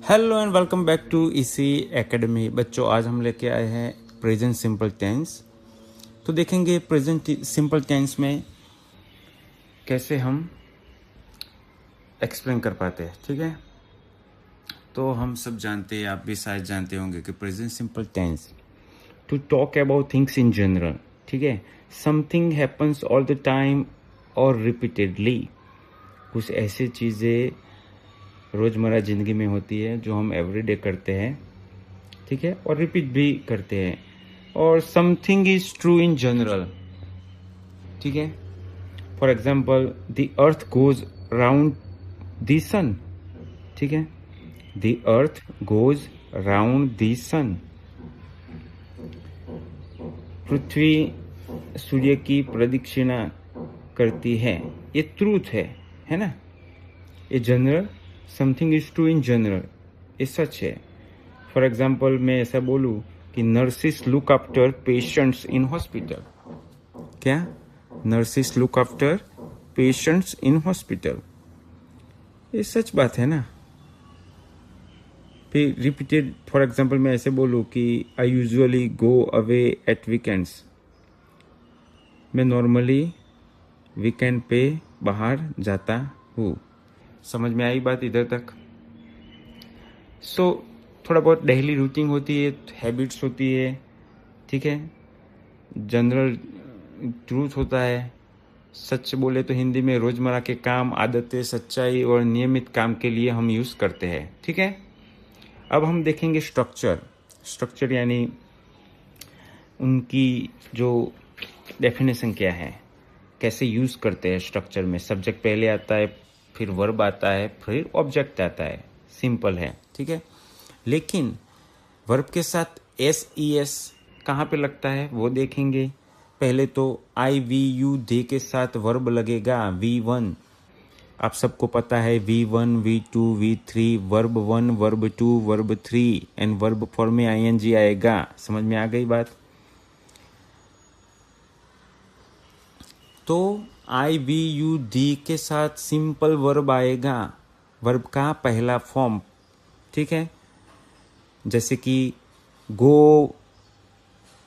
Hello and welcome back to इसी academy. बच्चों, आज हम लेके आए हैं प्रेजेंट सिंपल टेंस। तो देखेंगे प्रेजेंट सिंपल टेंस में कैसे हम एक्सप्लेन कर पाते हैं। ठीक है, तो हम सब जानते हैं, आप भी शायद जानते होंगे कि present simple tense to talk about things in general. ठीक है, something happens all the time और रिपीटेडली। कुछ ऐसी चीज़ें रोज़मर्रा ज़िंदगी में होती है जो हम एवरीडे करते हैं, ठीक है, और रिपीट भी करते हैं। और something is true in general, ठीक है। For example, the earth goes round the sun, ठीक है, the earth goes round the sun. पृथ्वी सूर्य की प्रदक्षिणा करती है, ये ट्रूथ है ना। ये general, something is true in general, ये सच है। फॉर एग्जाम्पल, मैं ऐसा बोलूँ कि nurses look after patients in hospital. क्या? Nurses look after patients in hospital, ये सच बात है ना। फिर रिपीटेड, फॉर एग्जाम्पल मैं ऐसे बोलूँ कि I usually go away at weekends. मैं नॉर्मली वीकेंड पे बाहर जाता हूँ। समझ में आई बात इधर तक? सो थोड़ा बहुत डेली रूटीन होती है, हैबिट्स होती है, ठीक है, जनरल ट्रूथ होता है। सच बोले तो हिंदी में रोज़मर्रा के काम, आदतें, सच्चाई और नियमित काम के लिए हम यूज़ करते हैं। ठीक है, अब हम देखेंगे स्ट्रक्चर यानी उनकी जो डेफिनेशन क्या है, कैसे यूज़ करते हैं स्ट्रक्चर में। सब्जेक्ट पहले आता है, फिर वर्ब आता है, फिर ऑब्जेक्ट आता है। सिंपल है, ठीक है। लेकिन वर्ब के साथ एस ई एस कहाँ पे लगता है वो देखेंगे। पहले तो आई वी यू दे के साथ वर्ब लगेगा V1। आप सबको पता है V1, V2, V3, verb 1, verb 2, verb 3 and verb form में ING आएगा। समझ में आ गई बात? तो आई वी यू दी के साथ सिंपल वर्ब आएगा, वर्ब का पहला फॉर्म, ठीक है। जैसे कि गो,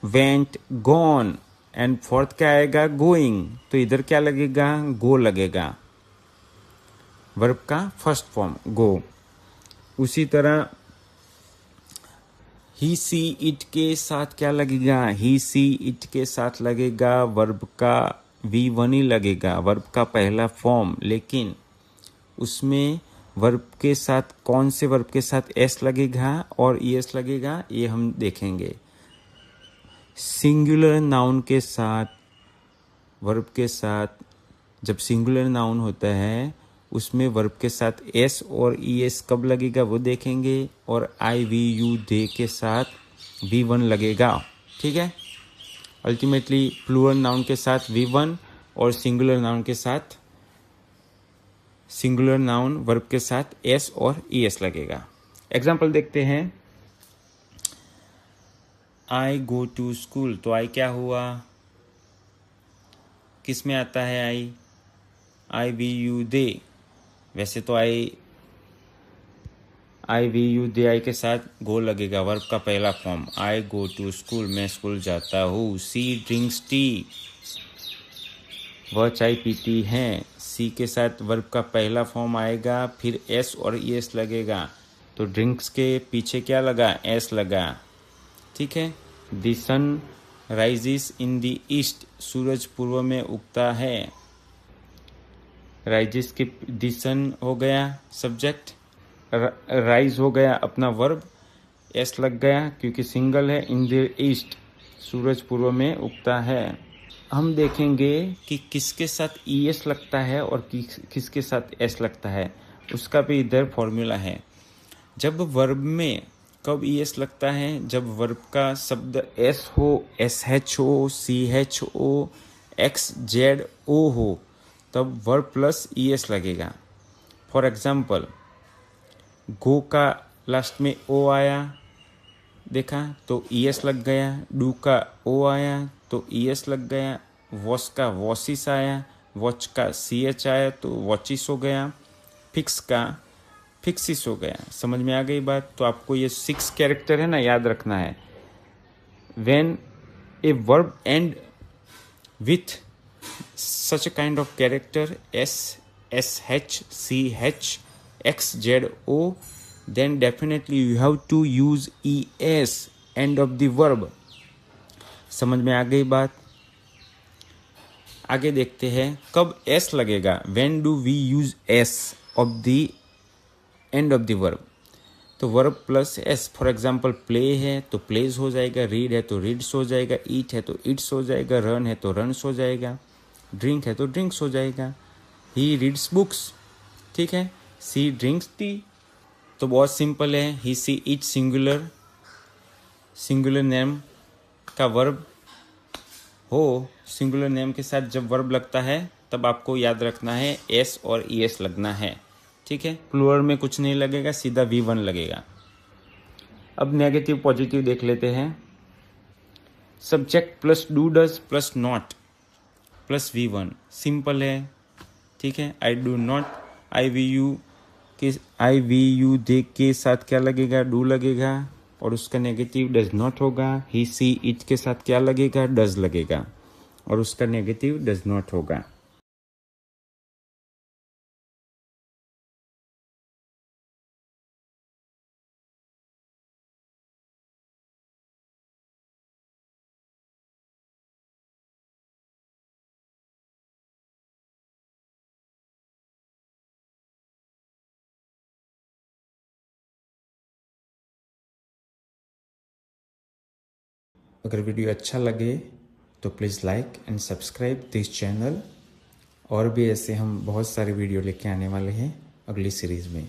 वेंट, गॉन एंड फोर्थ क्या आएगा? गोइंग। तो इधर क्या लगेगा? गो लगेगा, वर्ब का फर्स्ट फॉर्म गो। उसी तरह ही सी इट के साथ क्या लगेगा? ही सी इट के साथ लगेगा वर्ब का V1 ही लगेगा, वर्ब का पहला फॉर्म। लेकिन उसमें वर्ब के साथ कौन से वर्ब के साथ एस लगेगा और ES लगेगा, ये हम देखेंगे। सिंगुलर नाउन के साथ, वर्ब के साथ, जब सिंगुलर नाउन होता है उसमें वर्ब के साथ एस और ES कब लगेगा वो देखेंगे। और आई वी यू दे के साथ V1 लगेगा, ठीक है। अल्टीमेटली प्लूरल नाउन के साथ V1 और सिंगुलर नाउन के साथ, सिंगुलर नाउन वर्ब के साथ एस और ES लगेगा। एग्जाम्पल देखते हैं। आई गो टू स्कूल, तो आई क्या हुआ? किस में आता है आई वी यू दे। वैसे तो आई वी यू दे आई के साथ गो लगेगा, वर्ब का पहला form. I go to school, मैं स्कूल जाता हूँ। सी ड्रिंक्स टी, वह चाय पीती हैं। सी के साथ वर्ब का पहला फॉर्म आएगा, फिर एस और ES लगेगा। तो ड्रिंक्स के पीछे क्या लगा? एस लगा, ठीक है। The sun rises in the east, सूरज पूर्व में उगता है। राइजिस के द सन हो गया सब्जेक्ट, राइज हो गया अपना वर्ब, एस लग गया क्योंकि सिंगल है। इन द ईस्ट, सूरज पूर्व में उगता है। हम देखेंगे कि किसके साथ ES लगता है और किसके साथ एस लगता है, उसका भी इधर फॉर्मूला है। जब वर्ब में कब ES लगता है? जब वर्ब का शब्द S हो, SH हो, CH हो, XZO हो, तब वर्ब प्लस ES लगेगा। फॉर एग्जाम्पल, गो का लास्ट में O आया, देखा तो ES लग गया। डू का O आया तो ES लग गया। वॉश का वॉशिस आया, वॉच का CH आया तो वॉचिस हो गया। फिक्स का फिक्सिस हो गया। समझ में आ गई बात? तो आपको ये 6 कैरेक्टर है ना, याद रखना है। When a verb and with such a kind of character S, SH, CH, XZO, then definitely you have to use ES end of the verb। समझ में आ गई बात? आगे देखते हैं कब S लगेगा। When do we use S of the end of the verb? तो verb plus S, for example play है तो प्लेज हो जाएगा, रीड है तो रीड्स हो जाएगा, ईट है तो ईट्स हो जाएगा, रन है तो रन्स हो जाएगा, ड्रिंक है तो ड्रिंक्स हो जाएगा। ही रीड्स बुक्स, ठीक है। सी ड्रिंक्स टी, तो बहुत सिंपल है। ही सी ईट सिंगुलर, सिंगुलर नेम का वर्ब हो, सिंगुलर नेम के साथ जब वर्ब लगता है तब आपको याद रखना है एस और ई एस लगना है, ठीक है। प्लूरल में कुछ नहीं लगेगा, सीधा V1 लगेगा। अब नेगेटिव पॉजिटिव देख लेते हैं। Subject plus do does plus not plus V1, सिंपल है, ठीक है। I do not, I we you they के साथ क्या लगेगा? डू लगेगा, और उसका नेगेटिव डज नॉट होगा। ही सी इट के साथ क्या लगेगा? डज लगेगा, और उसका नेगेटिव डज नॉट होगा। अगर वीडियो अच्छा लगे तो please like and subscribe this channel. और भी ऐसे हम बहुत सारे वीडियो लेके आने वाले हैं अगली सीरीज़ में।